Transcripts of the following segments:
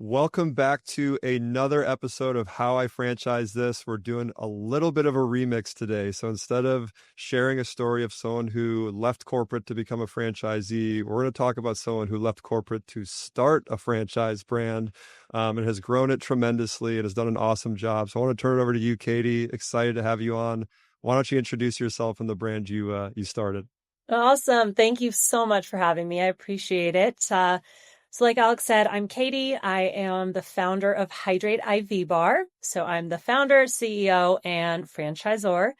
Welcome back to another episode of How I Franchise This. We're doing a little bit of a remix today. So instead of sharing a story of someone who left corporate to become a franchisee, we're going to talk about someone who left corporate to start a franchise brand and has grown it tremendously and has done an awesome job. So I want to turn it over to you, Katie. Excited to have you on. Why don't you introduce yourself and the brand you started? Awesome. Thank you so much for having me. I appreciate it. So like Alex said, I'm Katie. I am the founder of Hydrate IV Bar. So I'm the founder, CEO, and franchisor.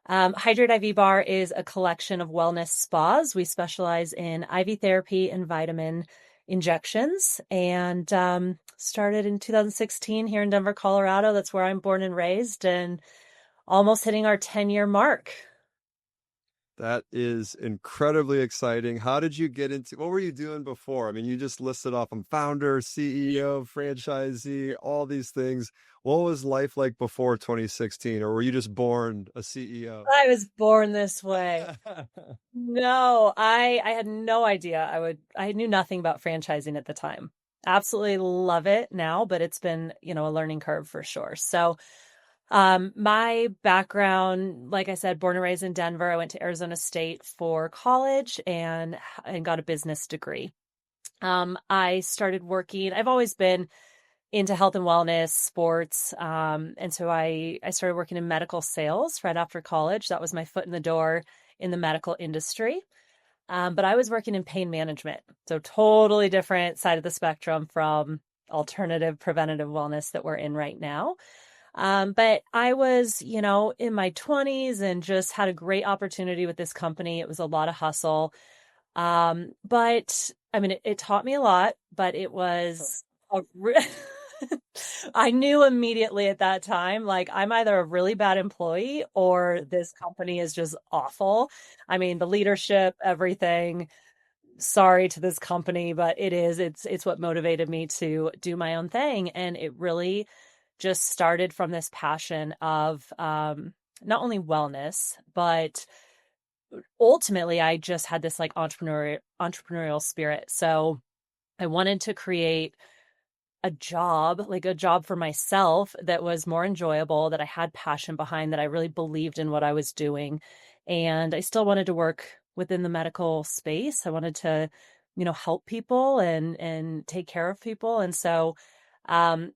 Hydrate IV Bar is a collection of wellness spas. We specialize in IV therapy and vitamin injections and started in 2016 here in Denver, Colorado. That's where I'm born and raised and almost hitting our 10-year mark. That is incredibly exciting. How did you get into, what were you doing before? I mean, you just listed off, I'm founder, CEO, franchisee, all these things. What was life like before 2016? Or were you just born a CEO? I was born this way. No, I had no idea I knew nothing about franchising at the time. Absolutely love it now, but it's been, a learning curve for sure. So, my background, like I said, born and raised in Denver, I went to Arizona State for college and got a business degree. I started working, I've always been into health and wellness, sports. And so I started working in medical sales right after college. That was my foot in the door in the medical industry. But I was working in pain management. So totally different side of the spectrum from alternative preventative wellness that we're in right now. But I was, in my 20s and just had a great opportunity with this company. It was a lot of hustle. But I mean, it taught me a lot, but it was a I knew immediately at that time, like I'm either a really bad employee or this company is just awful. I mean, the leadership, everything. Sorry to this company, but it's what motivated me to do my own thing. And it really just started from this passion of not only wellness, but ultimately I just had this like entrepreneurial spirit. So I wanted to create like a job for myself that was more enjoyable, that I had passion behind, that I really believed in what I was doing. And I still wanted to work within the medical space. I wanted to, help people and take care of people. And so um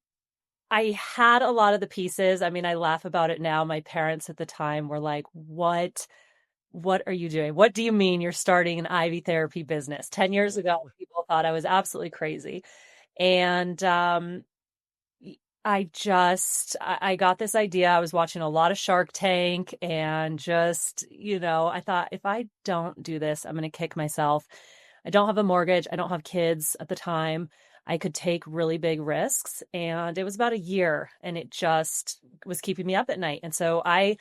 I had a lot of the pieces. I mean, I laugh about it now. My parents at the time were like, what are you doing? What do you mean you're starting an IV therapy business? 10 years ago, people thought I was absolutely crazy. And I got this idea. I was watching a lot of Shark Tank and just, I thought if I don't do this, I'm going to kick myself. I don't have a mortgage. I don't have kids at the time. I could take really big risks. And it was about a year and it just was keeping me up at night. And so I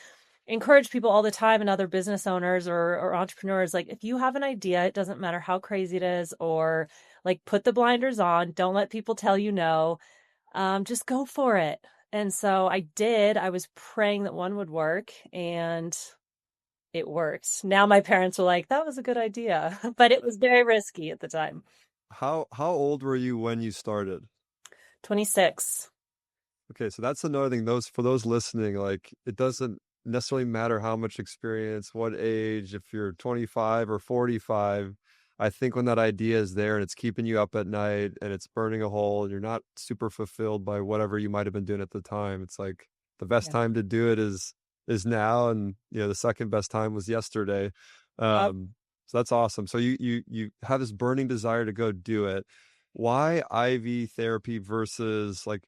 encourage people all the time and other business owners or entrepreneurs, like if you have an idea, it doesn't matter how crazy it is, or like put the blinders on, don't let people tell you no, just go for it. And so I did. I was praying that one would work and it worked. Now my parents were like, that was a good idea, but it was very risky at the time. How old were you when you started? 26. Okay, so that's another thing. Those for those listening, like it doesn't necessarily matter how much experience, what age, if you're 25 or 45. I think when that idea is there and it's keeping you up at night and it's burning a hole and you're not super fulfilled by whatever you might have been doing at the time, it's like the best Yeah. time to do it is now, and the second best time was yesterday. Yep. So that's awesome. So you have this burning desire to go do it. Why IV therapy versus like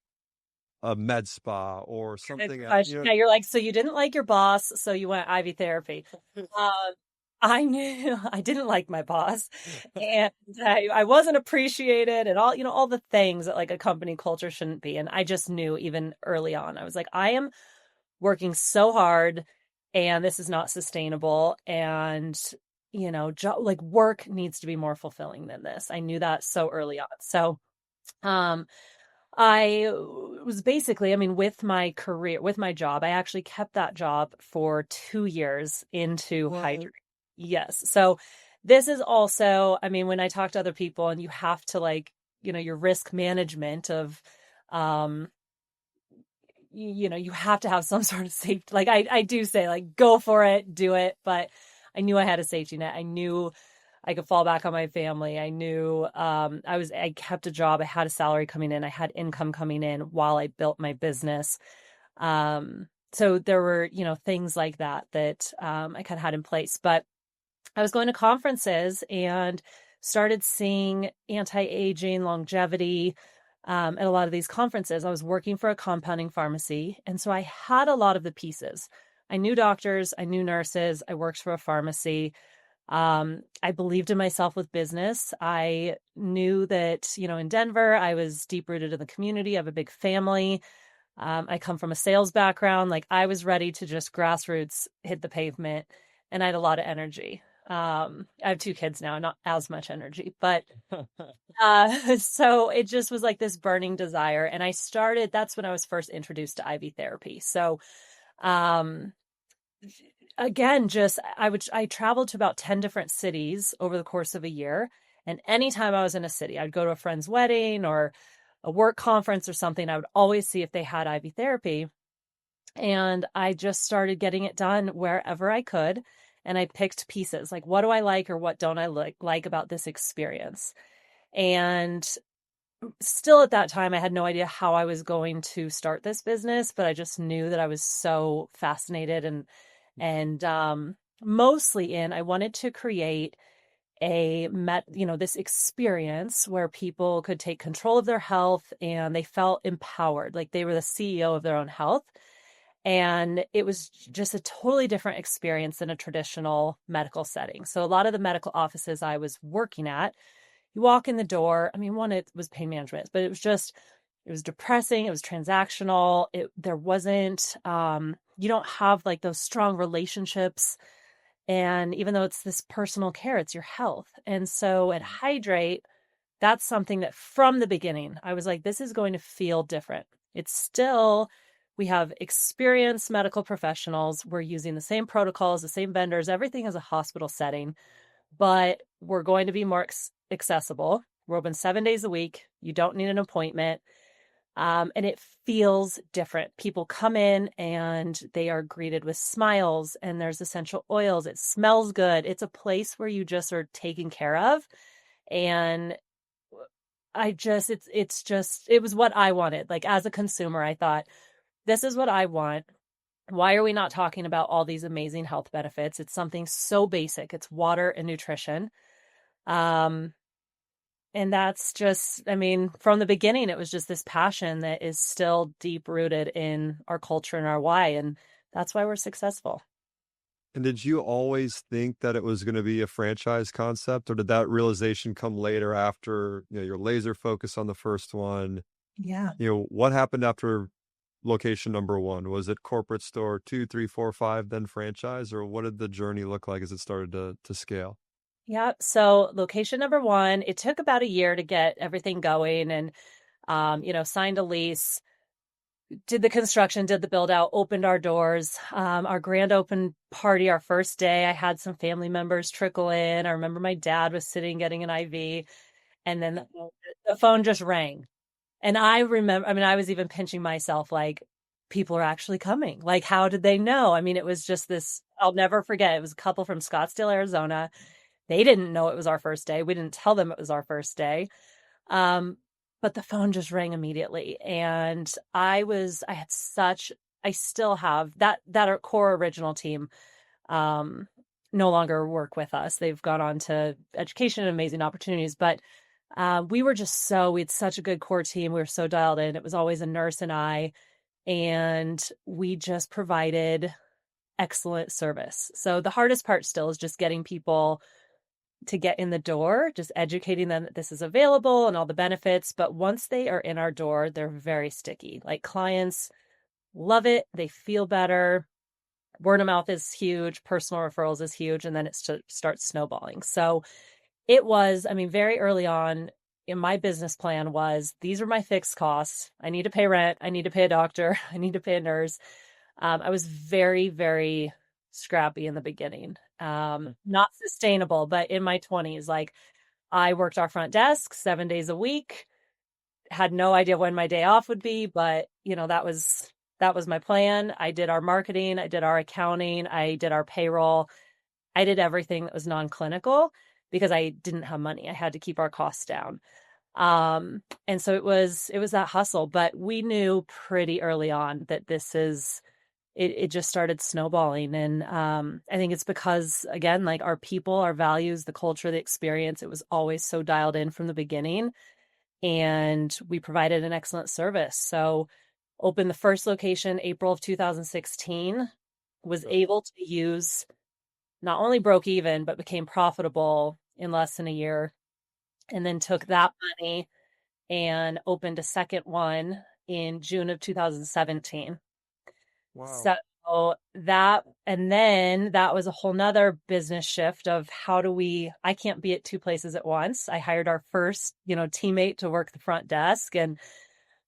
a med spa or Good something question. Yeah, you're like, so you didn't like your boss, so you went IV therapy. Um, I knew I didn't like my boss, and I wasn't appreciated, and all the things that like a company culture shouldn't be. And I just knew even early on, I was like, I am working so hard, and this is not sustainable. And like work needs to be more fulfilling than this. I knew that so early on. So, um, I was basically, I mean, with my career, with my job, I actually kept that job for 2 years into What? Hydrate. Yes. So this is also, I mean, when I talk to other people and you have to like, your risk management of, um, you have to have some sort of safety. Like I do say, like, go for it, do it. But I knew I had a safety net. I knew I could fall back on my family. I knew I kept a job. I had a salary coming in. I had income coming in while I built my business. So there were, things like that I kind of had in place. But I was going to conferences and started seeing anti-aging, longevity, at a lot of these conferences. I was working for a compounding pharmacy, and so I had a lot of the pieces. I knew doctors, I knew nurses, I worked for a pharmacy. I believed in myself with business. I knew that, in Denver, I was deep rooted in the community. I have a big family. I come from a sales background. Like, I was ready to just grassroots hit the pavement, and I had a lot of energy. I have 2 kids now, not as much energy, but so it just was like this burning desire. And that's when I was first introduced to IV therapy. So, um, again, I traveled to about 10 different cities over the course of a year. And anytime I was in a city, I'd go to a friend's wedding or a work conference or something. I would always see if they had IV therapy. And I just started getting it done wherever I could. And I picked pieces like, what do I like or what don't I like about this experience? And still at that time, I had no idea how I was going to start this business, but I just knew that I was so fascinated and mostly I wanted to create this experience where people could take control of their health and they felt empowered, like they were the CEO of their own health. And it was just a totally different experience than a traditional medical setting. So a lot of the medical offices I was working at, you walk in the door. I mean, one, it was pain management, but it was depressing. It was transactional. There wasn't, you don't have like those strong relationships. And even though it's this personal care, it's your health. And so at Hydrate, that's something that from the beginning, I was like, this is going to feel different. We have experienced medical professionals. We're using the same protocols, the same vendors, everything is a hospital setting, but we're going to be more accessible. We're open 7 days a week. You don't need an appointment. And it feels different. People come in and they are greeted with smiles and there's essential oils. It smells good. It's a place where you just are taken care of. And it was what I wanted. Like, as a consumer, I thought, this is what I want. Why are we not talking about all these amazing health benefits? It's something so basic. It's water and nutrition. And that's just, I mean, from the beginning, it was just this passion that is still deep rooted in our culture and our why. And that's why we're successful. And did you always think that it was going to be a franchise concept, or did that realization come later after, your laser focus on the first one? Yeah. What happened after location number one? Was it corporate store 2, 3, 4, 5, then franchise, or what did the journey look like as it started to scale? Yeah. So location number one, it took about a year to get everything going and, signed a lease, did the construction, did the build out, opened our doors. Our grand open party, our first day, I had some family members trickle in. I remember my dad was sitting getting an IV, and then the phone just rang. And I remember, I mean, I was even pinching myself, like, people are actually coming. Like, how did they know? I mean, it was just this, I'll never forget. It was a couple from Scottsdale, Arizona. They didn't know it was our first day. We didn't tell them it was our first day. Um, but the phone just rang immediately. And I still have that our core original team, um, no longer work with us. They've gone on to education and amazing opportunities. But we had such a good core team. We were so dialed in. It was always a nurse and I, and we just provided excellent service. So the hardest part still is just getting people to get in the door, just educating them that this is available and all the benefits. But once they are in our door, they're very sticky. Like, clients love it. They feel better. Word of mouth is huge. Personal referrals is huge. And then it starts snowballing. So it was, I mean, very early on in my business plan was, these are my fixed costs. I need to pay rent. I need to pay a doctor. I need to pay a nurse. I was very, very scrappy in the beginning. Not sustainable, but in my 20s, like, I worked our front desk 7 days a week. had no idea when my day off would be, but that was my plan. I did our marketing, I did our accounting, I did our payroll. I did everything that was non-clinical because I didn't have money. I had to keep our costs down. And so it was that hustle, but we knew pretty early on that it just started snowballing. And I think it's because, again, like our people, our values, the culture, the experience, it was always so dialed in from the beginning. And we provided an excellent service. So opened the first location April of 2016, was Yep. able to use, not only broke even, but became profitable in less than a year. And then took that money and opened a second one in June of 2017. Wow. So and then that was a whole nother business shift of I can't be at two places at once. I hired our first, teammate to work the front desk, and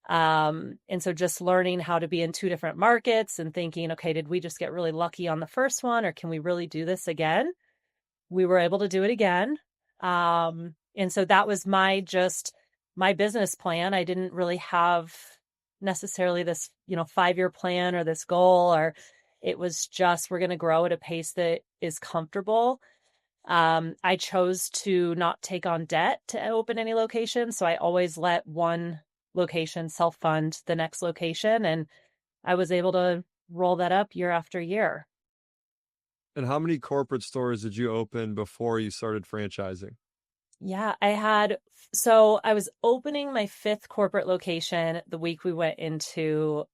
so just learning how to be in two different markets and thinking, okay, did we just get really lucky on the first one, or can we really do this again? We were able to do it again. And so that was my business plan. I didn't really have necessarily this, 5-year plan or this goal, or it was just, we're going to grow at a pace that is comfortable. I chose to not take on debt to open any location. So I always let one location self-fund the next location. And I was able to roll that up year after year. And how many corporate stores did you open before you started franchising? Yeah, I was opening my fifth corporate location the week we went into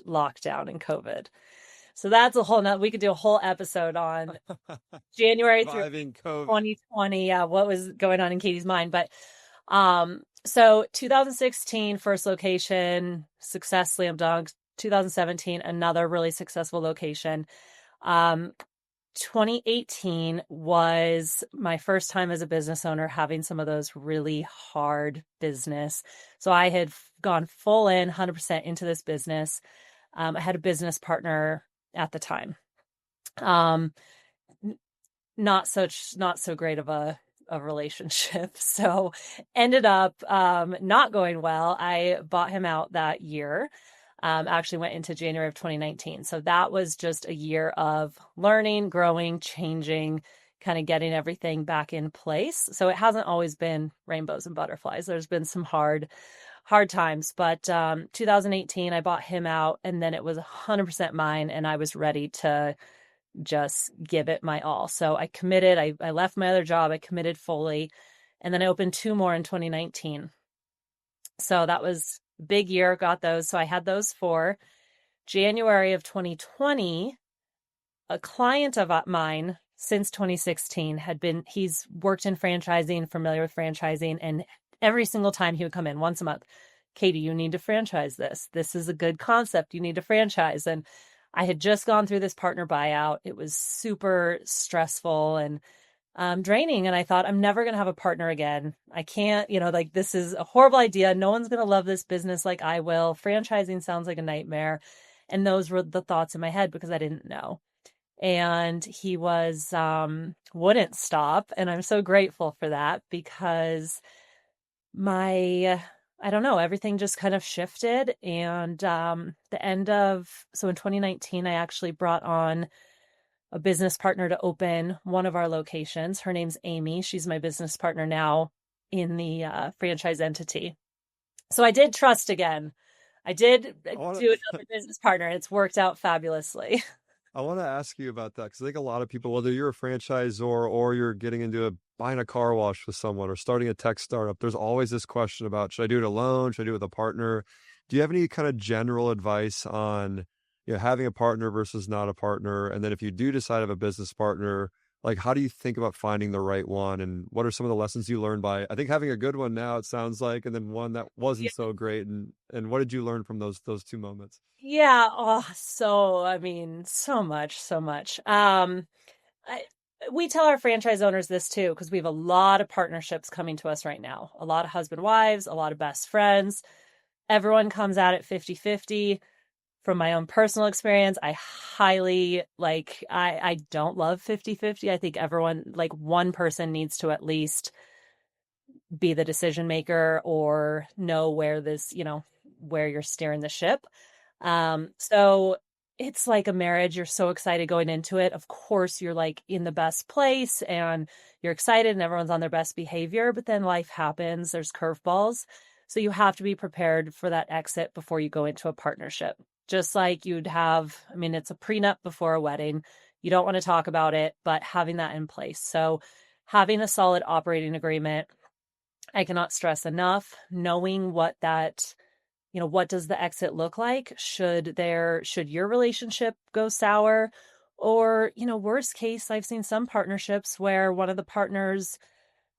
lockdown and COVID. So that's a whole nother, we could do a whole episode on January through Surviving COVID. 2020. Yeah, what was going on in Katie's mind. But so 2016, first location, success slam dunk. 2017, another really successful location. Um, 2018 was my first time as a business owner having some of those really hard business. So I had gone full in 100% into this business. I had a business partner at the time. Um, not so great of a relationship. So ended up not going well. I bought him out that year. Actually went into January of 2019. So that was just a year of learning, growing, changing, kind of getting everything back in place. So it hasn't always been rainbows and butterflies. There's been some hard times, but 2018 I bought him out, and then it was 100% mine, and I was ready to just give it my all. So I committed. I left my other job. I committed fully, and then I opened two more in 2019. So that was a big year. Got those. So I had those four. January of 2020, a client of mine since 2016 he's worked in franchising, familiar with franchising, and every single time he would come in once a month, Katie, you need to franchise this. This is a good concept. You need to franchise. And I had just gone through this partner buyout. It was super stressful and draining. And I thought, I'm never going to have a partner again. I can't, like, this is a horrible idea. No one's going to love this business like I will. Franchising sounds like a nightmare. And those were the thoughts in my head because I didn't know. And he wouldn't stop. And I'm so grateful for that because I don't know, everything just kind of shifted. And so in 2019, I actually brought on a business partner to open one of our locations. Her name's Amy. She's my business partner now in the franchise entity. So I did trust again. I did wanna, do another business partner. It's worked out fabulously. I want to ask you about that because I think a lot of people, whether you're a franchisor or you're getting into buying a car wash with someone or starting a tech startup, there's always this question about, should I do it alone? Should I do it with a partner? Do you have any kind of general advice on, having a partner versus not a partner? And then if you do decide to have a business partner, like how do you think about finding the right one? And what are some of the lessons you learned by, I think, having a good one now, it sounds like, and then one that wasn't so great. And what did you learn from those two moments? Yeah. Oh, so, I mean, so much, so much. I, we tell our franchise owners this too, because we have a lot of partnerships coming to us right now, a lot of husband wives, a lot of best friends. Everyone comes at it 50-50. From my own personal experience, I highly I don't love 50-50. I think everyone, like one person needs to at least be the decision maker or know where this, where you're steering the ship. So it's like a marriage. You're so excited going into it. Of course, you're like in the best place and you're excited and everyone's on their best behavior, but then life happens. There's curveballs. So you have to be prepared for that exit before you go into a partnership. Just like you'd have, I mean, it's a prenup before a wedding. You don't want to talk about it, but having that in place. So having a solid operating agreement, I cannot stress enough, knowing what does the exit look like? Should your relationship go sour? Or, worst case, I've seen some partnerships where one of the partners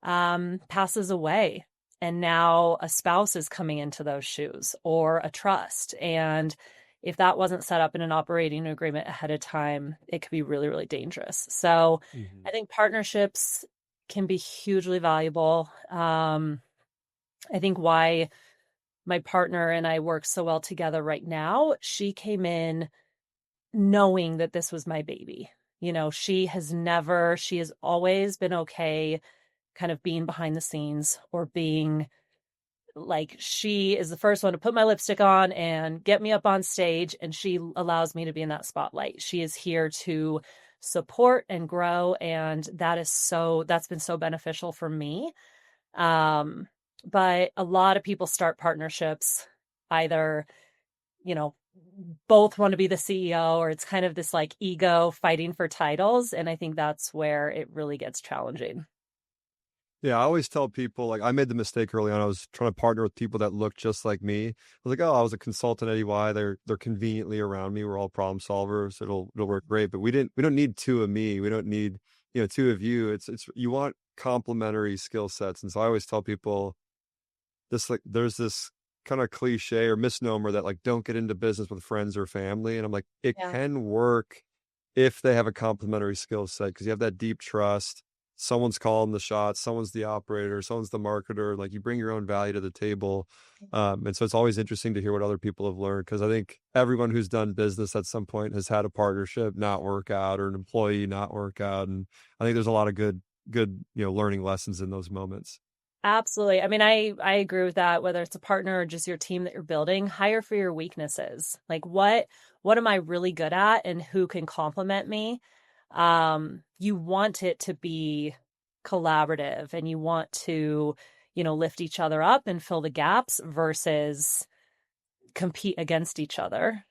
passes away and now a spouse is coming into those shoes or a trust. And if that wasn't set up in an operating agreement ahead of time, it could be really, really dangerous. So I think partnerships can be hugely valuable. I think why my partner and I work so well together right now, she came in knowing that this was my baby. She has always been okay kind of being behind the scenes or being like, she is the first one to put my lipstick on and get me up on stage. And she allows me to be in that spotlight. She is here to support and grow. And that's been so beneficial for me. But a lot of people start partnerships either, you know, both want to be the CEO or it's kind of this like ego fighting for titles. And I think that's where it really gets challenging. Yeah, I always tell people, like, I made the mistake early on. I was trying to partner with people that looked just like me. I was like, oh, I was a consultant at EY. They're conveniently around me. We're all problem solvers. It'll work great. But we don't need two of me. We don't need, two of you. It's you want complementary skill sets. And so I always tell people this, like, there's this kind of cliche or misnomer that, like, don't get into business with friends or family. And I'm like, it Yeah. can work if they have a complementary skill set because you have that deep trust. Someone's calling the shots, someone's the operator, someone's the marketer. Like, you bring your own value to the table. And so it's always interesting to hear what other people have learned because I think everyone who's done business at some point has had a partnership not work out or an employee not work out. And I think there's a lot of good, learning lessons in those moments. Absolutely. I mean, I agree with that, whether it's a partner or just your team that you're building, hire for your weaknesses. Like what am I really good at and who can complement me? You want it to be collaborative and you want to, lift each other up and fill the gaps versus compete against each other.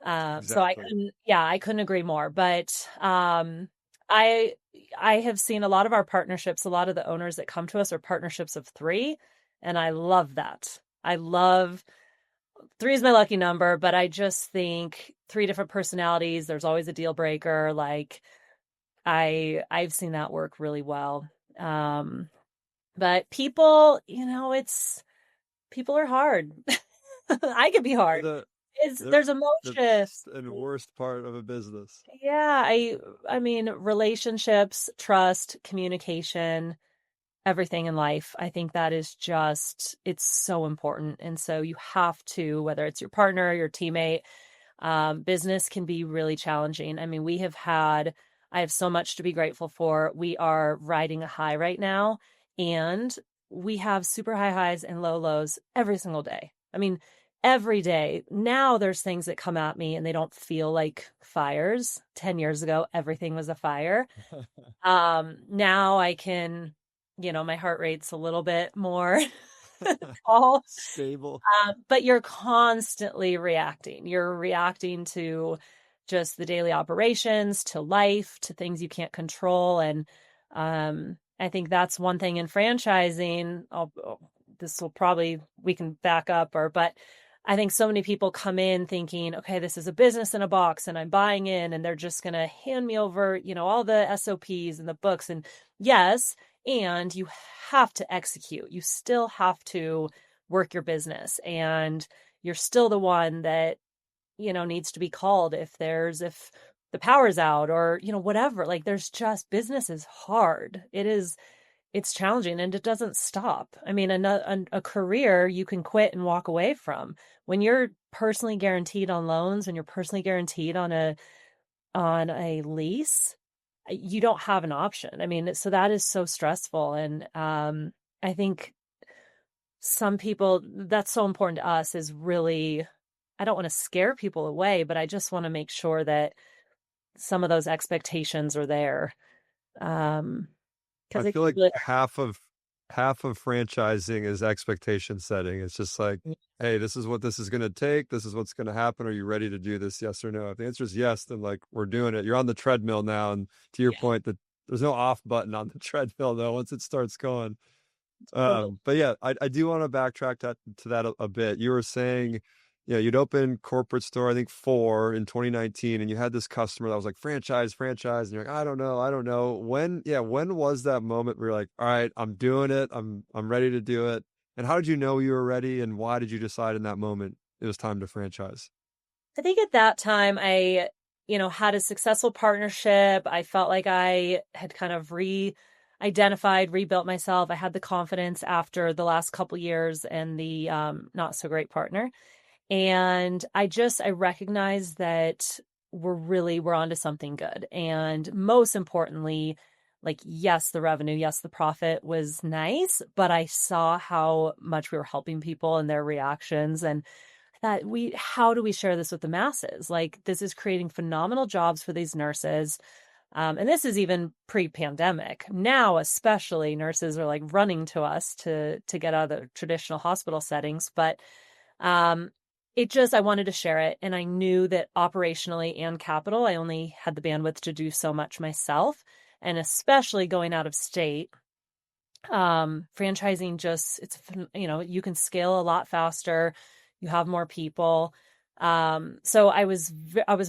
So Exactly. I couldn't agree more. But I I have seen a lot of our partnerships, a lot of the owners that come to us are partnerships of three, and I love that. I love three is my lucky number, but I just think three different personalities, there's always a deal breaker. Like I've seen that work really well. But people are hard. I could be They're hard. the they're There's the emotions. best and worst part of a business. Yeah, I mean relationships, trust, communication, everything in life. I think that is it's so important. And so you have to, whether it's your partner, your teammate, business can be really challenging. I mean, I have so much to be grateful for. We are riding a high right now, and we have super high highs and low lows every single day. I mean, every day. Now there's things that come at me and they don't feel like fires. 10 years ago, everything was a fire. Now I can, my heart rate's a little bit more calm. Stable. But you're constantly reacting. You're reacting to just the daily operations, to life, to things you can't control. And I think that's one thing in franchising. We can back up, but I think so many people come in thinking, okay, this is a business in a box and I'm buying in and they're just going to hand me over, all the SOPs and the books. And yes, and you have to execute. You still have to work your business and you're still the one that, needs to be called if the power's out or, whatever. Like business is hard. It's challenging and it doesn't stop. I mean, a career you can quit and walk away from. When you're personally guaranteed on loans, when you're personally guaranteed on a lease, you don't have an option. I mean, so that is so stressful. And I think some people, that's so important to us, is really, I don't want to scare people away, but I just want to make sure that some of those expectations are there. I Because it feel can like really half of franchising is expectation setting. It's just like, hurt. hey, this is what this is going to take. This is what's going to happen. Are you ready to do this? Yes or no? If the answer is yes, then like we're doing it. You're on the treadmill now, and to your Yeah, point, that there's no off button on the treadmill though. Once it starts going, totally. but yeah, I do want to backtrack to that a bit. You were saying, you'd open corporate store, I think four in 2019, and you had this customer that was like franchise, and you're like, I don't know. When was that moment where you're like, all right, I'm doing it, I'm ready to do it? And how did you know you were ready, and why did you decide in that moment it was time to franchise? I think at that time I, had a successful partnership. I felt like I had kind of re-identified, rebuilt myself. I had the confidence after the last couple years and the not so great partner. And I recognized that we're onto something good. And most importantly, like, yes, the revenue, yes, the profit was nice, but I saw how much we were helping people and their reactions. And that how do we share this with the masses? Like, this is creating phenomenal jobs for these nurses. And this is even pre-pandemic. Now, especially, nurses are like running to us to get out of the traditional hospital settings. But um, I wanted to share it. And I knew that operationally and capital, I only had the bandwidth to do so much myself. And especially going out of state, franchising you can scale a lot faster. You have more people. So I was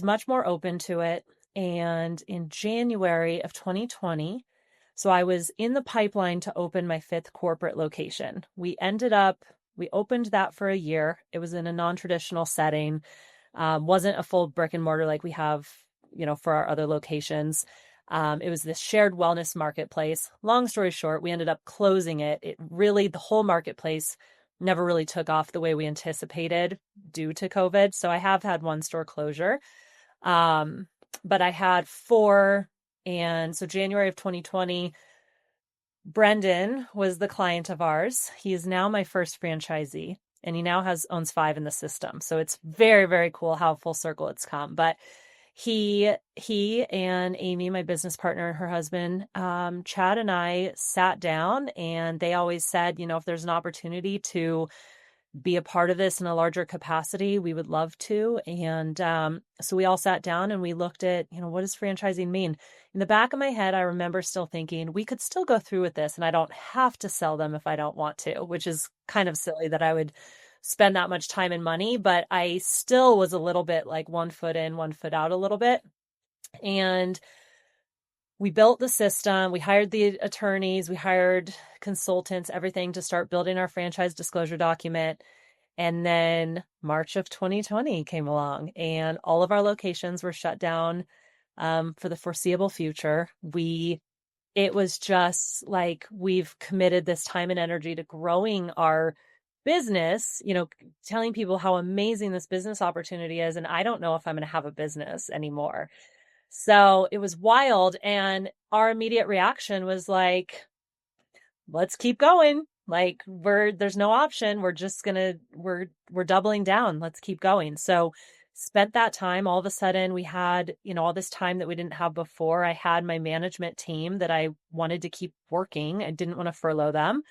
much more open to it. And in January of 2020, so I was in the pipeline to open my fifth corporate location. We opened that for a year. It was in a non-traditional setting. Wasn't a full brick and mortar like we have, for our other locations. It was this shared wellness marketplace. Long story short, we ended up closing it. The whole marketplace never really took off the way we anticipated due to COVID. So I have had one store closure. Um, but I had four. And so January of 2020, Brendan was the client of ours. He is now my first franchisee, and he now owns five in the system. So it's very, very cool how full circle it's come. But he and Amy, my business partner, and her husband, Chad and I sat down, and they always said, if there's an opportunity to be a part of this in a larger capacity, we would love to. And so we all sat down and we looked at, what does franchising mean? In the back of my head, I remember still thinking we could still go through with this and I don't have to sell them if I don't want to, which is kind of silly that I would spend that much time and money. But I still was a little bit like one foot in, one foot out a little bit. And we built the system, we hired the attorneys, we hired consultants, everything to start building our franchise disclosure document. And then March of 2020 came along and all of our locations were shut down for the foreseeable future. It was just like we've committed this time and energy to growing our business, telling people how amazing this business opportunity is. And I don't know if I'm going to have a business anymore. So it was wild. And our immediate reaction was like, let's keep going. Like there's no option. We're doubling down. Let's keep going. So spent that time. All of a sudden we had, all this time that we didn't have before. I had my management team that I wanted to keep working. I didn't want to furlough them.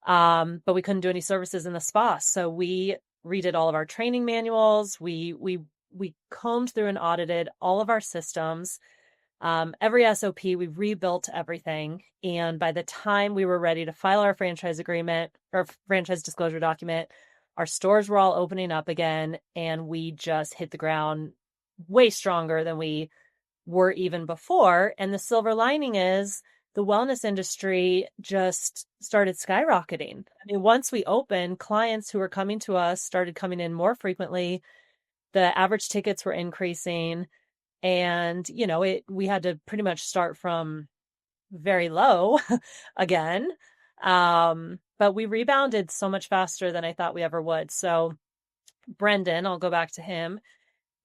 But we couldn't do any services in the spa. So we redid all of our training manuals. We combed through and audited all of our systems. Every SOP, we rebuilt everything. And by the time we were ready to file our franchise agreement or franchise disclosure document, our stores were all opening up again. And we just hit the ground way stronger than we were even before. And the silver lining is the wellness industry just started skyrocketing. I mean, once we opened, clients who were coming to us started coming in more frequently. The average tickets were increasing. And, we had to pretty much start from very low again. But we rebounded so much faster than I thought we ever would. So Brendan, I'll go back to him,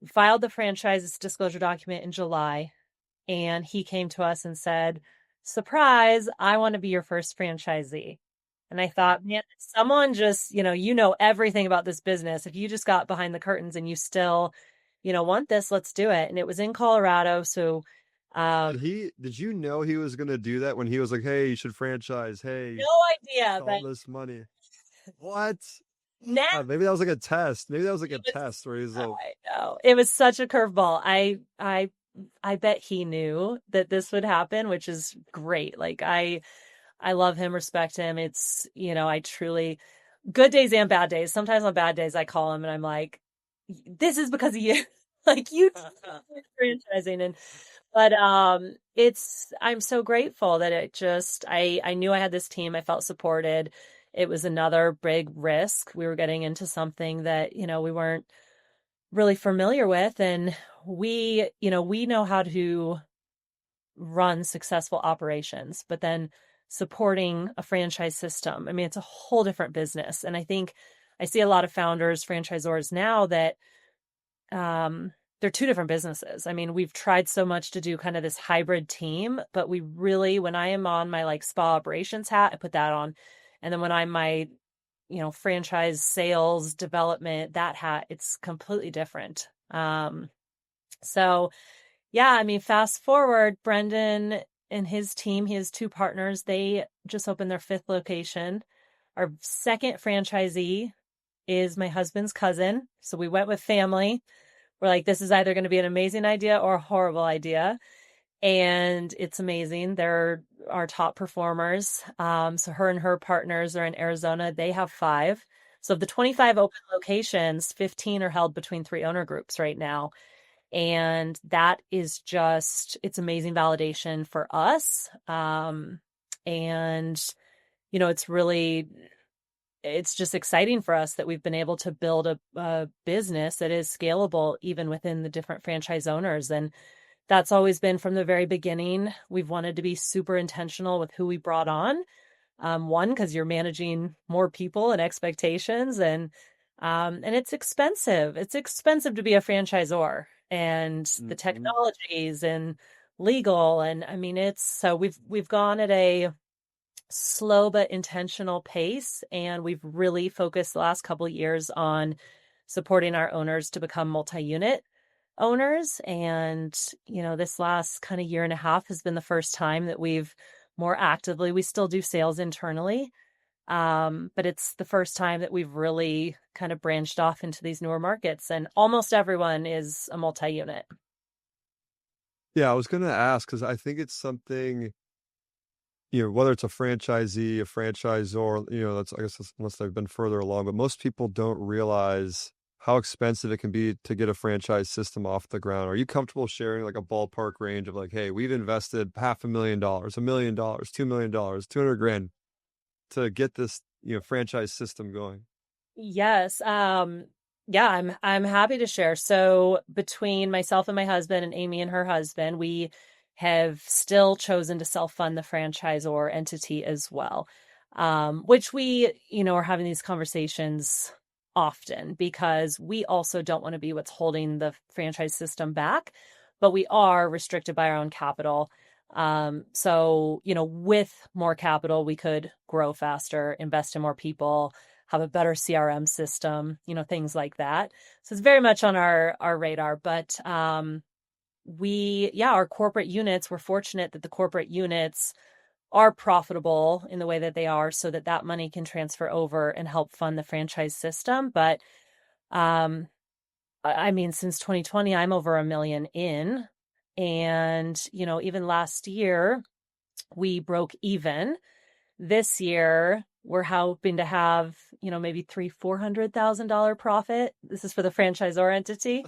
filed the franchise disclosure document in July. And he came to us and said, surprise, I want to be your first franchisee. And I thought, man, someone just, you know everything about this business. If you just got behind the curtains and you still, want this, let's do it. And it was in Colorado. So, um, Did you know he was gonna do that when he was like, "Hey, you should franchise. no Hey, idea, all but this money." What? now Maybe that was like a test. Maybe that was like a it was, test where he's like, I know it was such a curveball. I bet he knew that this would happen, which is great. Like I love him, respect him. It's, I truly good days and bad days. Sometimes on bad days I call him and I'm like, this is because of you. Like you franchising and but I'm so grateful that I knew I had this team. I felt supported. It was another big risk. We were getting into something that, we weren't really familiar with, and we know how to run successful operations, but then supporting a franchise system. I mean, it's a whole different business. And I think I see a lot of founders, franchisors now that they're two different businesses. I mean, we've tried so much to do kind of this hybrid team, but we really, when I am on my like spa operations hat, I put that on. And then when I'm my, franchise sales development, that hat, it's completely different. So yeah, I mean, fast forward, Brendan and his team, he has two partners. They just opened their fifth location. Our second franchisee is my husband's cousin. So we went with family. We're like, this is either going to be an amazing idea or a horrible idea. And it's amazing. They're our top performers. So her and her partners are in Arizona. They have five. So of the 25 open locations, 15 are held between three owner groups right now. And that is just, it's amazing validation for us. And, it's really, it's just exciting for us that we've been able to build a business that is scalable even within the different franchise owners. And that's always been from the very beginning. We've wanted to be super intentional with who we brought on. One, because you're managing more people and expectations, and it's expensive. It's expensive to be a franchisor, and the mm-hmm. technologies and legal, and I mean, it's so we've gone at a slow but intentional pace, and we've really focused the last couple of years on supporting our owners to become multi-unit owners. And, this last kind of year and a half has been the first time that we've more actively, we still do sales internally. But it's the first time that we've really kind of branched off into these newer markets, and almost everyone is a multi-unit. Yeah, I was gonna ask because I think it's something, whether it's a franchisee, a franchisor, that's I guess unless they've been further along, but most people don't realize how expensive it can be to get a franchise system off the ground. Are you comfortable sharing like a ballpark range of like, hey, we've invested $500,000, $1 million, $2 million, 200 grand to get this, franchise system going? Yes. Yeah, I'm happy to share. So between myself and my husband and Amy and her husband, we have still chosen to self-fund the franchisor entity as well. Which we, are having these conversations often because we also don't want to be what's holding the franchise system back, but we are restricted by our own capital. So, with more capital, we could grow faster, invest in more people, have a better CRM system, things like that. So it's very much on our radar. But our corporate units, we're fortunate that the corporate units are profitable in the way that they are, so that money can transfer over and help fund the franchise system. But I mean, since 2020, I'm over $1 million in, and even last year we broke even. This year we're hoping to have, maybe $400,000 profit. This is for the franchisor entity.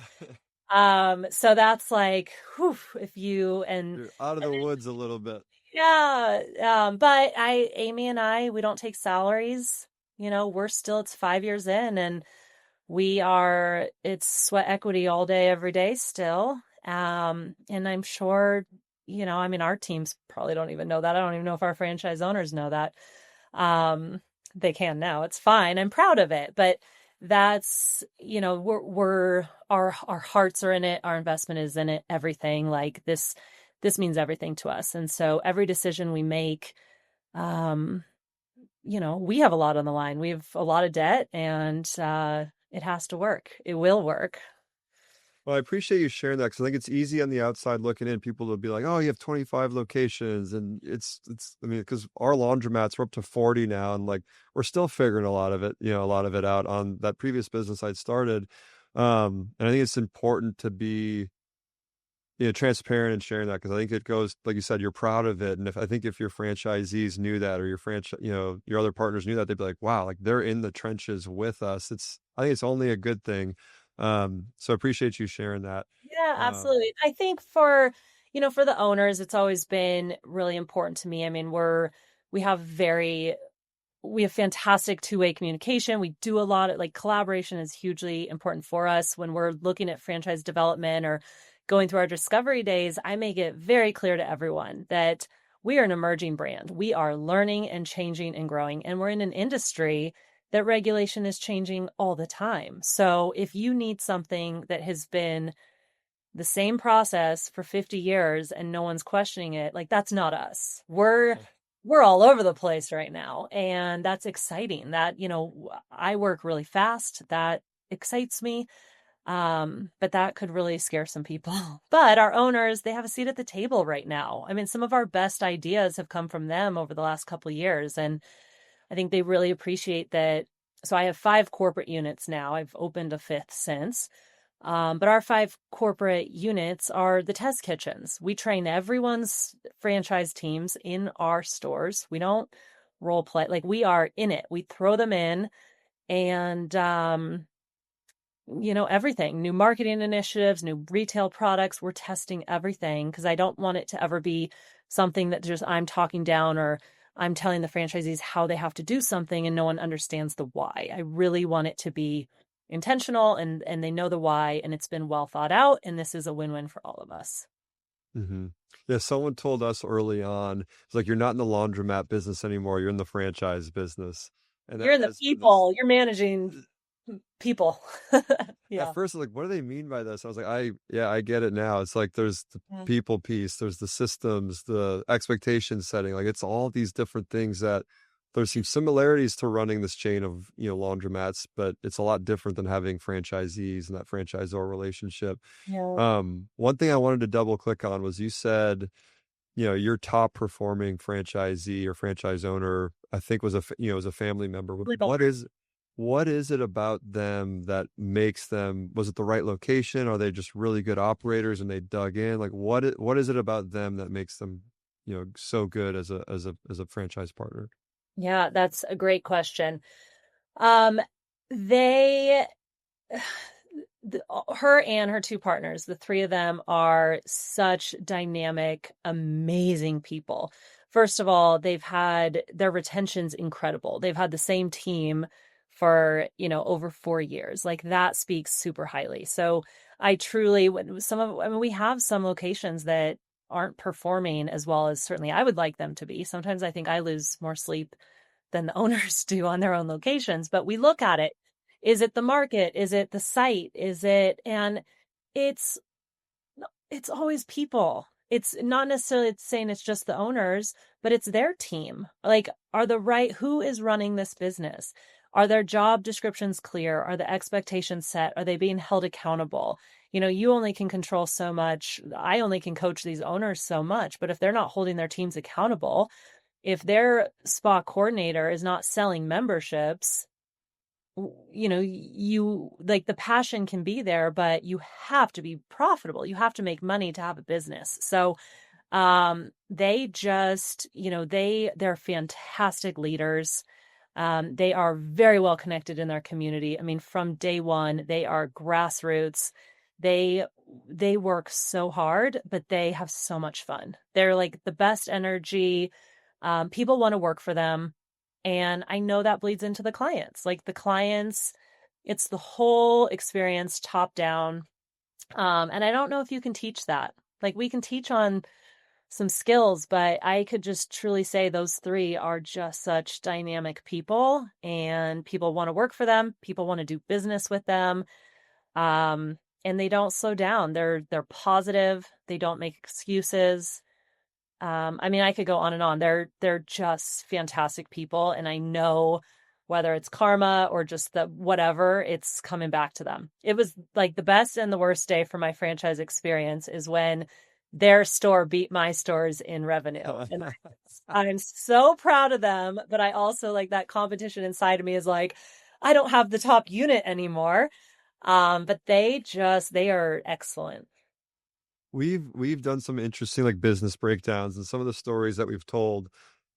So that's like, whew, if you You're out of the woods a little bit. yeah, but Amy and I, we don't take salaries. We're still, it's 5 years in, and it's sweat equity all day, every day still. And I'm sure, I mean, our teams probably don't even know that. I don't even know if our franchise owners know that. Um, they can now. It's fine. I'm proud of it, but that's, our hearts are in it. Our investment is in it. Everything like this means everything to us. And so every decision we make, um, we have a lot on the line. We have a lot of debt, and it has to work. It will work. Well, I appreciate you sharing that because I think it's easy on the outside looking in. People will be like, "Oh, you have 25 locations," and it's. I mean, because our laundromats we're up to 40 now, and like we're still figuring a lot of it out on that previous business I'd started. And I think it's important to be transparent and sharing that because I think it goes like you said, you're proud of it, and if I think if your franchisees knew that or your franchise, your other partners knew that, they'd be like, "Wow, like they're in the trenches with us." I think it's only a good thing. So I appreciate you sharing that. Yeah, Um, absolutely. I think for the owners, it's always been really important to me. I mean, we have very we have fantastic two-way communication. We do a lot of like collaboration is hugely important for us when we're looking at franchise development or going through our discovery days. I make it very clear to everyone that we are an emerging brand. We are learning and changing and growing, and we're in an industry that regulation is changing all the time. So if you need something that has been the same process for 50 years and no one's questioning it, like that's not us. We're all over the place right now, and that's exciting. That, I work really fast. That excites me. But that could really scare some people. But our owners, they have a seat at the table right now. I mean, some of our best ideas have come from them over the last couple of years, and I think they really appreciate that. So I have 5 corporate units now. I've opened a fifth since. But our 5 corporate units are the test kitchens. We train everyone's franchise teams in our stores. We don't role play, like we are in it. We throw them in, and everything, new marketing initiatives, new retail products. We're testing everything because I don't want it to ever be something that just I'm talking down or I'm telling the franchisees how they have to do something and no one understands the why. I really want it to be intentional, and they know the why, and it's been well thought out, and this is a win-win for all of us. mhm. Yeah, someone told us early on, it's like you're not in the laundromat business anymore, you're in the franchise business. And You're that in the has been this people, you're managing people. at Yeah. first like what do they mean by this? I was like, I get it now. It's like there's the Yeah. people piece, there's the systems, the expectation setting. Like it's all these different things that there's some similarities to running this chain of, laundromats, but it's a lot different than having franchisees and that franchisor relationship. Yeah. One thing I wanted to double click on was you said, your top performing franchisee or franchise owner, I think was a family member. What is it about them that makes them, was it the right location? Are they just really good operators and they dug in? Like what is it about them that makes them, so good as a franchise partner? Yeah, that's a great question. Um, they her and her 2 partners, the 3 of them are such dynamic, amazing people. First of all, they've had their retention's incredible. They've had the same team for, over 4 years. Like that speaks super highly. So I truly, I mean, we have some locations that aren't performing as well as certainly I would like them to be. Sometimes I think I lose more sleep than the owners do on their own locations, but we look at it. Is it the market? Is it the site? And it's, it's always people. It's not necessarily saying it's just the owners, but it's their team. Like, who is running this business? Are their job descriptions clear? Are the expectations set? Are they being held accountable? You only can control so much. I only can coach these owners so much, but if they're not holding their teams accountable, if their spa coordinator is not selling memberships, you like the passion can be there, but you have to be profitable. You have to make money to have a business. So they just, they're fantastic leaders. They are very well connected in their community. I mean, from day one, they are grassroots. They they work so hard, but they have so much fun. They're like the best energy. People want to work for them. And I know that bleeds into the clients. Like the clients, it's the whole experience top down. And I don't know if you can teach that. Like we can teach on some skills, but I could just truly say those 3 are just such dynamic people, and people want to work for them. People want to do business with them. And they don't slow down. They're positive. They don't make excuses. I mean, I could go on and on. They're just fantastic people, and I know whether it's karma or just the whatever, it's coming back to them. It was like the best and the worst day for my franchise experience is when their store beat my stores in revenue. And I'm so proud of them, but I also like that competition inside of me is like, I don't have the top unit anymore. But they are excellent. We've done some interesting like business breakdowns, and some of the stories that we've told,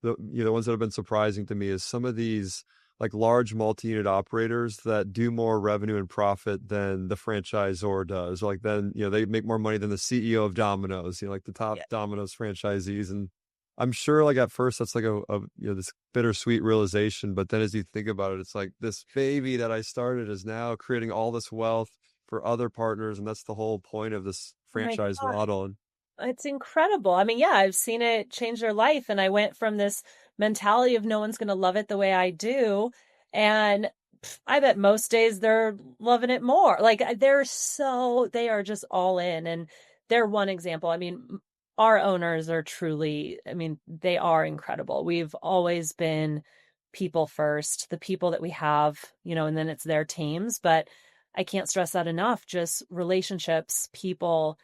the ones that have been surprising to me is some of these like large multi-unit operators that do more revenue and profit than the franchisor does. Like then, they make more money than the CEO of Domino's, like the top Yeah. Domino's franchisees. And I'm sure like at first that's like this bittersweet realization, but then as you think about it, it's like this baby that I started is now creating all this wealth for other partners, and that's the whole point of this Oh my franchise God. model. And It's incredible. I mean, yeah, I've seen it change their life. And I went from this mentality of no one's going to love it the way I do. And I bet most days they're loving it more. Like they are just all in. And they're one example. I mean, our owners are truly, I mean, they are incredible. We've always been people first, the people that we have, and then it's their teams. But I can't stress that enough. Just relationships, people,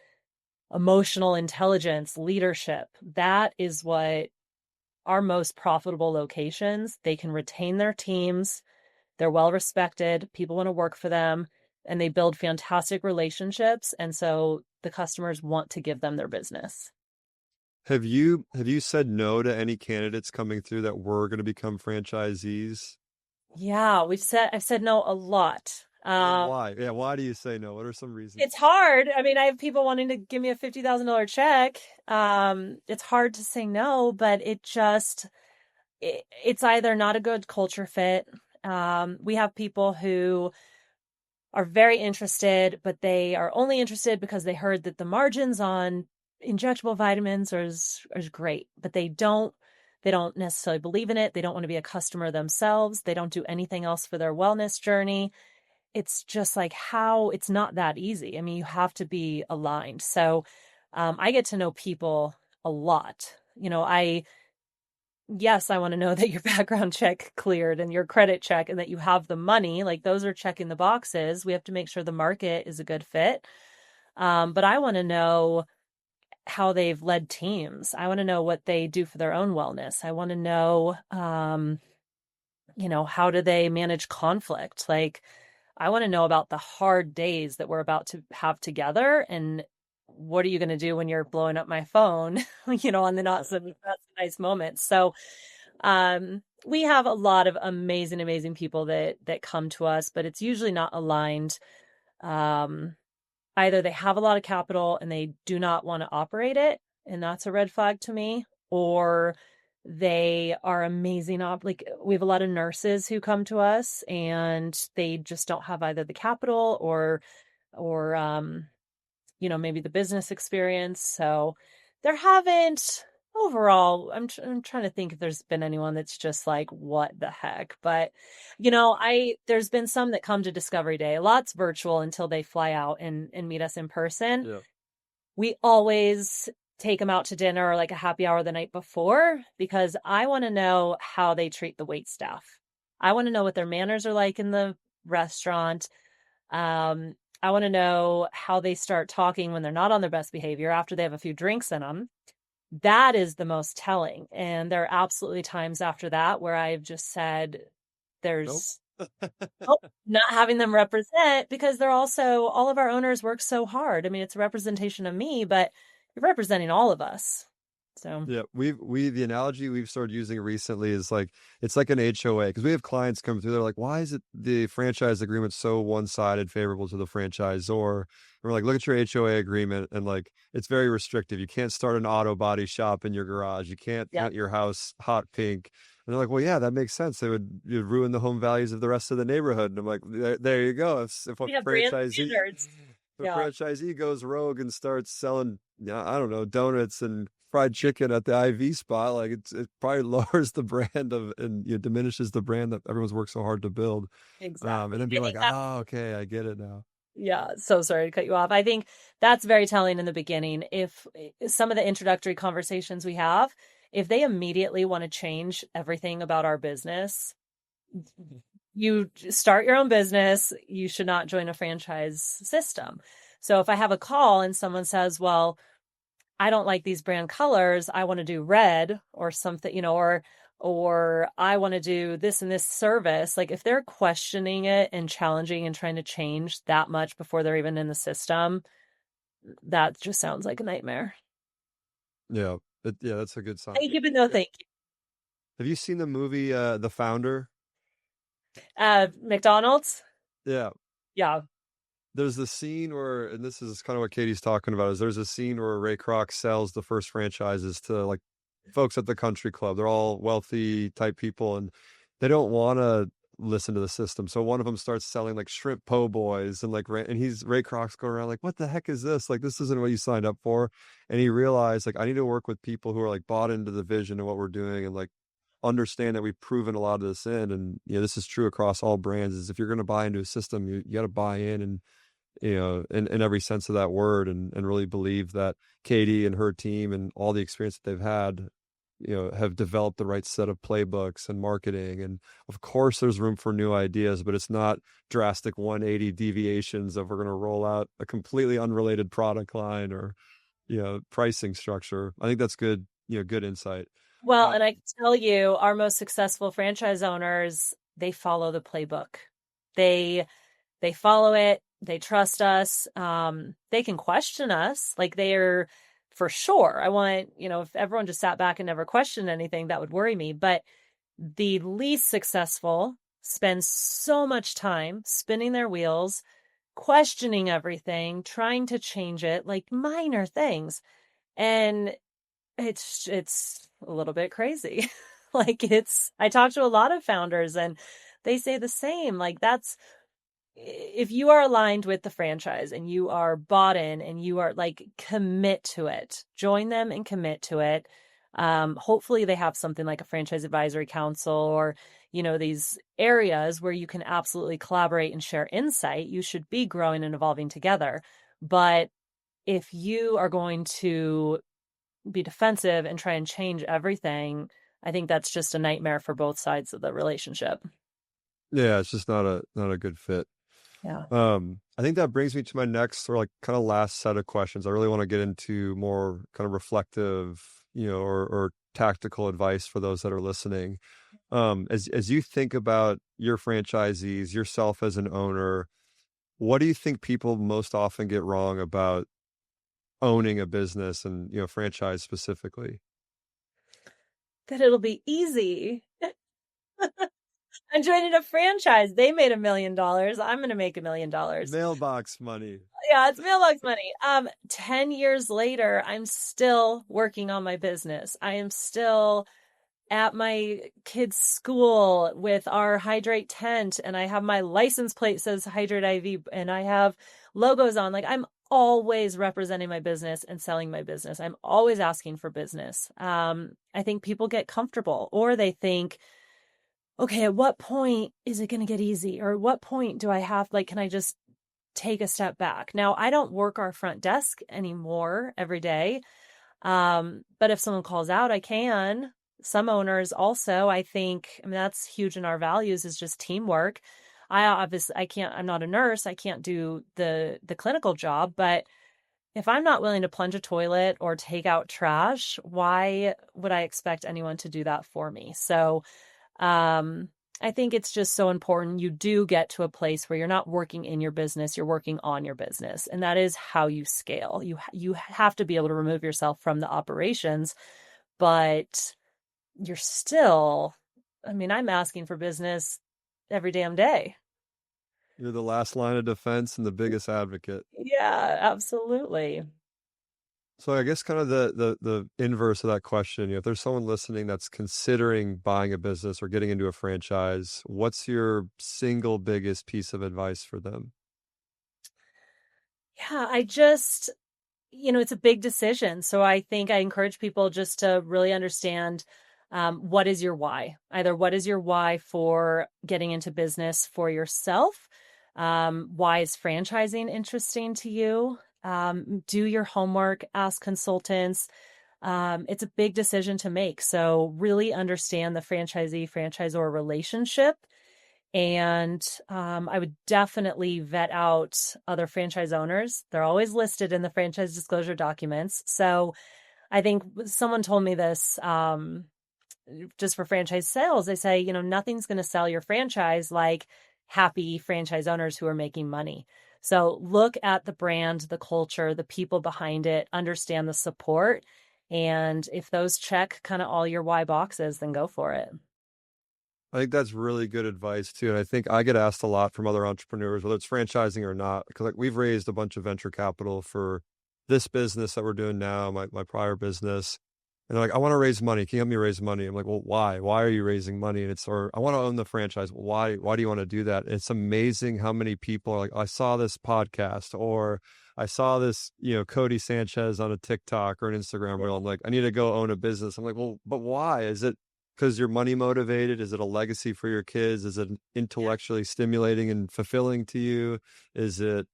emotional intelligence, leadership. That is what our most profitable locations, they can retain their teams. They're well respected. People want to work for them and they build fantastic relationships. And so the customers want to give them their business. have you said no to any candidates coming through that were going to become franchisees? Yeah, I've said no a lot. And why? Yeah, why do you say no? What are some reasons? It's hard. I mean, I have people wanting to give me a $50,000 check. It's hard to say no, but it's either not a good culture fit. We have people who are very interested, but they are only interested because they heard that the margins on injectable vitamins is great, but they don't necessarily believe in it. They don't want to be a customer themselves. They don't do anything else for their wellness journey. It's just like how it's not that easy. I mean, you have to be aligned. So I get to know people a lot. Yes, I want to know that your background check cleared and your credit check and that you have the money. Like those are checking the boxes. We have to make sure the market is a good fit. But I want to know how they've led teams. I want to know what they do for their own wellness. I want to know, how do they manage conflict? Like, I want to know about the hard days that we're about to have together and what are you going to do when you're blowing up my phone, on the not so nice moments. So, we have a lot of amazing, amazing people that come to us, but it's usually not aligned. Um, Either they have a lot of capital and they do not want to operate it, and that's a red flag to me, or they are amazing. Like we have a lot of nurses who come to us and they just don't have either the capital or maybe the business experience. So there haven't overall, I'm trying to think if there's been anyone that's just like, what the heck? But, there's been some that come to Discovery Day. A lot's virtual until they fly out and meet us in person. Yeah. We always take them out to dinner or like a happy hour the night before because I want to know how they treat the wait staff. I want to know what their manners are like in the restaurant. I want to know how they start talking when they're not on their best behavior after they have a few drinks in them. That is the most telling. And there are absolutely times after that where I've just said, Nope. there's not having them represent because they're also, all of our owners work so hard. I mean, it's a representation of me, but you're representing all of us. So, Yeah, the analogy we've started using recently is like it's like an HOA because we have clients come through. They're like, "Why is it the franchise agreement so one-sided, favorable to the franchisor?" And we're like, "Look at your HOA agreement, and like it's very restrictive. You can't start an auto body shop in your garage. You can't yeah, paint your house hot pink." And they're like, "Well, yeah, that makes sense. You'd ruin the home values of the rest of the neighborhood." And I'm like, "There you go. If a we have brand franchisee." standards. If a Yeah, franchisee goes rogue and starts selling, yeah, I don't know, donuts and fried chicken at the IV spot, like it probably lowers the brand of and diminishes the brand that everyone's worked so hard to build. And exactly. then be I like, think that oh, okay, I get it now. Yeah, so sorry to cut you off. I think that's very telling in the beginning. If some of the introductory conversations we have, if they immediately want to change everything about our business, you start your own business, you should not join a franchise system. So if I have a call and someone says, well, I don't like these brand colors, I want to do red or something, or I want to do this and this service. Like if they're questioning it and challenging and trying to change that much before they're even in the system, that just sounds like a nightmare. Yeah, yeah, that's a good sign. Thank you, but no thank you. Have you seen the movie The Founder? McDonald's? Yeah. Yeah. There's the scene where, and this is kind of what Katie's talking about, is there's a scene where Ray Kroc sells the first franchises to like folks at the country club. They're all wealthy type people and they don't want to listen to the system. So one of them starts selling like shrimp po' boys and like, and Ray Kroc's going around like, what the heck is this? Like, this isn't what you signed up for. And he realized like, I need to work with people who are like bought into the vision and what we're doing and like understand that we've proven a lot of this in. And, this is true across all brands is if you're going to buy into a system, you got to buy in and, in every sense of that word and really believe that Katie and her team and all the experience that they've had, have developed the right set of playbooks and marketing. And of course there's room for new ideas, but it's not drastic 180 deviations of we're going to roll out a completely unrelated product line or, pricing structure. I think that's good, good insight. Well, Uh, and I can tell you, our most successful franchise owners, they follow the playbook. They they follow it, they trust us. They can question us, like they're for sure. I want, if everyone just sat back and never questioned anything, that would worry me. But the least successful spend so much time spinning their wheels, questioning everything, trying to change it, like minor things. And it's a little bit crazy. Like I talk to a lot of founders and they say the same. Like that's if you are aligned with the franchise and you are bought in and you are like commit to it, join them and commit to it. Hopefully they have something like a franchise advisory council or, these areas where you can absolutely collaborate and share insight. You should be growing and evolving together. But if you are going to be defensive and try and change everything, I think that's just a nightmare for both sides of the relationship. yeah, it's just not a good fit. Yeah. I think that brings me to my next or like kind of last set of questions. I really want to get into more kind of reflective, or tactical advice for those that are listening. As you think about your franchisees, yourself as an owner, what do you think people most often get wrong about owning a business and, franchise specifically? That it'll be easy. I'm joining a franchise. They made $1 million. I'm going to make $1 million. Mailbox money. Yeah, it's mailbox money. 10 years later, I'm still working on my business. I am still at my kids' school with our Hydrate tent, and I have my license plate says Hydrate IV, and I have logos on. Like I'm always representing my business and selling my business. I'm always asking for business. I think people get comfortable or they think, okay, at what point is it going to get easy? Or at what point do I have, like, can I just take a step back? Now, I don't work our front desk anymore every day. But if someone calls out, I can. Some owners also, I think, I mean, that's huge in our values is just teamwork. I can't, I'm not a nurse. I can't do the clinical job, but if I'm not willing to plunge a toilet or take out trash, why would I expect anyone to do that for me? So, um, I think it's just so important you do get to a place where you're not working in your business, you're working on your business. And that is how you scale. You have to be able to remove yourself from the operations, but you're still, I mean, I'm asking for business every damn day. You're the last line of defense and the biggest advocate. Yeah, absolutely. So I guess kind of the inverse of that question, if there's someone listening that's considering buying a business or getting into a franchise, what's your single biggest piece of advice for them? Yeah, I just, it's a big decision. So I think I encourage people just to really understand what is your why? Either what is your why for getting into business for yourself? Why is franchising interesting to you? Do your homework, ask consultants. It's a big decision to make. So really understand the franchisee-franchisor relationship. And I would definitely vet out other franchise owners. They're always listed in the franchise disclosure documents. So I think someone told me this just for franchise sales. They say, nothing's going to sell your franchise like happy franchise owners who are making money. So look at the brand, the culture, the people behind it, understand the support. And if those check kind of all your why boxes, then go for it. I think that's really good advice too. And I think I get asked a lot from other entrepreneurs, whether it's franchising or not, because like we've raised a bunch of venture capital for this business that we're doing now, my prior business. And they're like, I want to raise money. Can you help me raise money? I'm like, well, why? Why are you raising money? And it's, or I want to own the franchise. Why do you want to do that? It's amazing how many people are like, I saw this podcast, or I saw this, Cody Sanchez on a TikTok or an Instagram reel. I'm like, I need to go own a business. I'm like, well, but why? Is it because you're money motivated? Is it a legacy for your kids? Is it intellectually stimulating and fulfilling to you? Is it,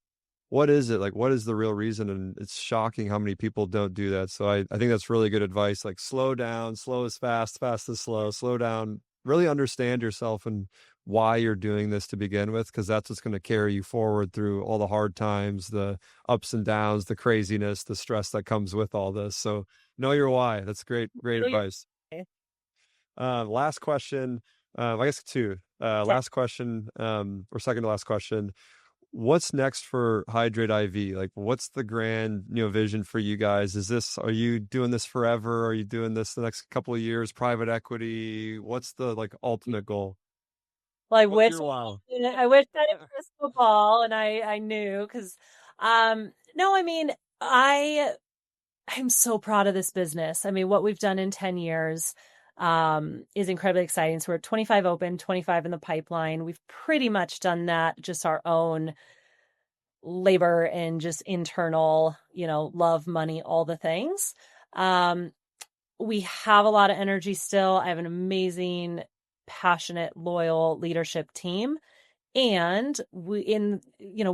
what is it? Like, what is the real reason? And it's shocking how many people don't do that. So I think that's really good advice. Like, slow down, slow is fast, fast is slow down, really understand yourself and why you're doing this to begin with, because that's what's going to carry you forward through all the hard times, the ups and downs, the craziness, the stress that comes with all this. So know your why. That's great advice. Last question. I guess two. Last question, or second to last question. What's next for Hydrate IV? Like, what's the grand, vision for you guys? Are you doing this forever? Are you doing this the next couple of years? Private equity? What's the like ultimate goal? Well, What's your wow? I wish I had a crystal ball and I knew because no, I mean, I'm so proud of this business. I mean, what we've done in 10 years is incredibly exciting. So we're 25 open, 25 in the pipeline. We've pretty much done that, just our own labor and just internal, love, money, all the things. We have a lot of energy still. I have an amazing, passionate, loyal leadership team. And we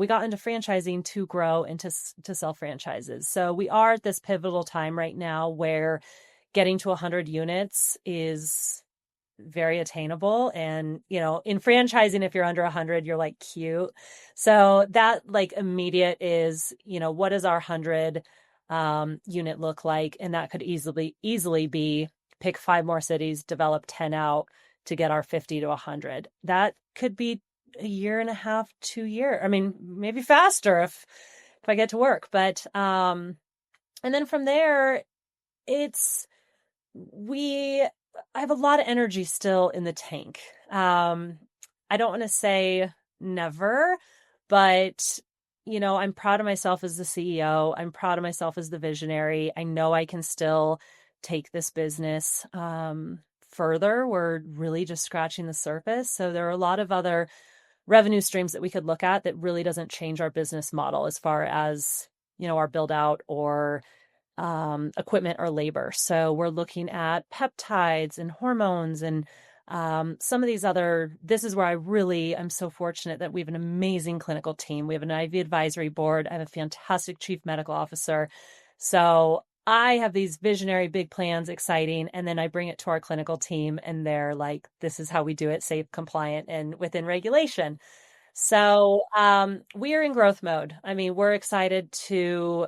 got into franchising to grow and to sell franchises. So we are at this pivotal time right now where getting to 100 units is very attainable. And, in franchising, if you're under 100, you're like cute. So that like immediate is, what does our 100 unit look like? And that could easily be pick 5 more cities, develop 10 out to get our 50 to 100. That could be a year and a half, 2 year. I mean, maybe faster if I get to work. But and then from there, I have a lot of energy still in the tank. I don't want to say never, but I'm proud of myself as the CEO. I'm proud of myself as the visionary. I know I can still take this business further. We're really just scratching the surface. So there are a lot of other revenue streams that we could look at that really doesn't change our business model as far as, our build out or equipment or labor. So we're looking at peptides and hormones and some of these this is where I'm so fortunate that we have an amazing clinical team. We have an IV advisory board. I have a fantastic chief medical officer. So I have these visionary big plans, exciting, and then I bring it to our clinical team and they're like, this is how we do it, safe, compliant, and within regulation. So we are in growth mode. I mean, we're excited to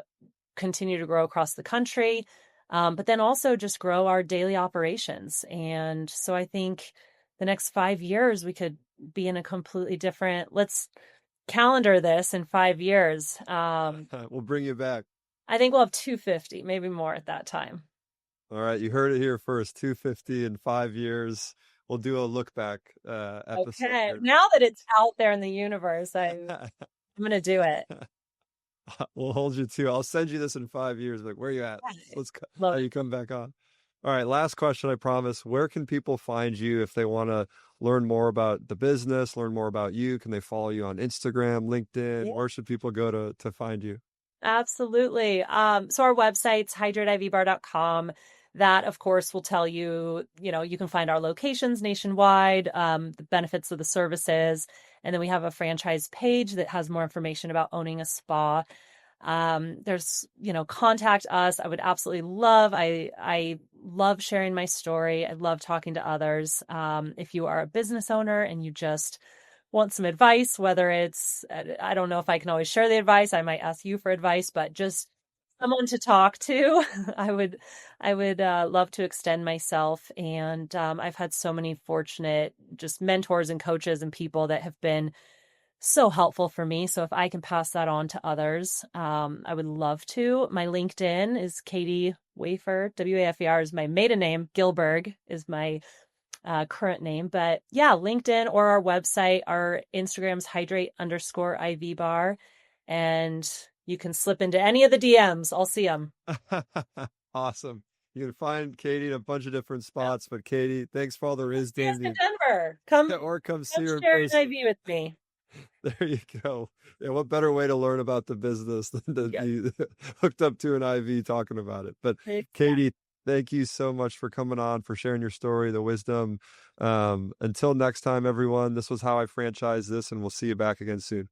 continue to grow across the country, but then also just grow our daily operations. And so I think the next 5 years, we could be in a completely different, let's calendar this in 5 years. We'll bring you back. I think we'll have 250, maybe more at that time. All right. You heard it here first, 250 in 5 years. We'll do a look back episode. Okay. Here. Now that it's out there in the universe, I'm going to do it. We'll hold you to. I'll send you this in 5 years. Like, where are you at? How you come back on. All right. Last question, I promise. Where can people find you if they want to learn more about the business, learn more about you? Can they follow you on Instagram, LinkedIn? Yeah. Where should people go to find you? Absolutely. So our website's hydrateivbar.com. That, of course, will tell you, you can find our locations nationwide, the benefits of the services. And then we have a franchise page that has more information about owning a spa. There's, contact us. I would absolutely love, I love sharing my story. I love talking to others. If you are a business owner and you just want some advice, whether it's, I don't know if I can always share the advice. I might ask you for advice, but just someone to talk to. I would love to extend myself. And I've had so many fortunate just mentors and coaches and people that have been so helpful for me. So if I can pass that on to others, I would love to. My LinkedIn is Katie Wafer. Wafer is my maiden name. Gillberg is my current name. But yeah, LinkedIn or our website. Our Instagram's Hydrate_IV Bar. And you can slip into any of the DMs. I'll see them. Awesome. You can find Katie in a bunch of different spots, but Katie, thanks for all the See us wisdom. in Denver. Come, Or come see come her in share an person. IV with me. There you go. Yeah, what better way to learn about the business than to Yes. be hooked up to an IV talking about it? But Katie, thank you so much for coming on, for sharing your story, the wisdom. Until next time, everyone, this was How I Franchise This, and we'll see you back again soon.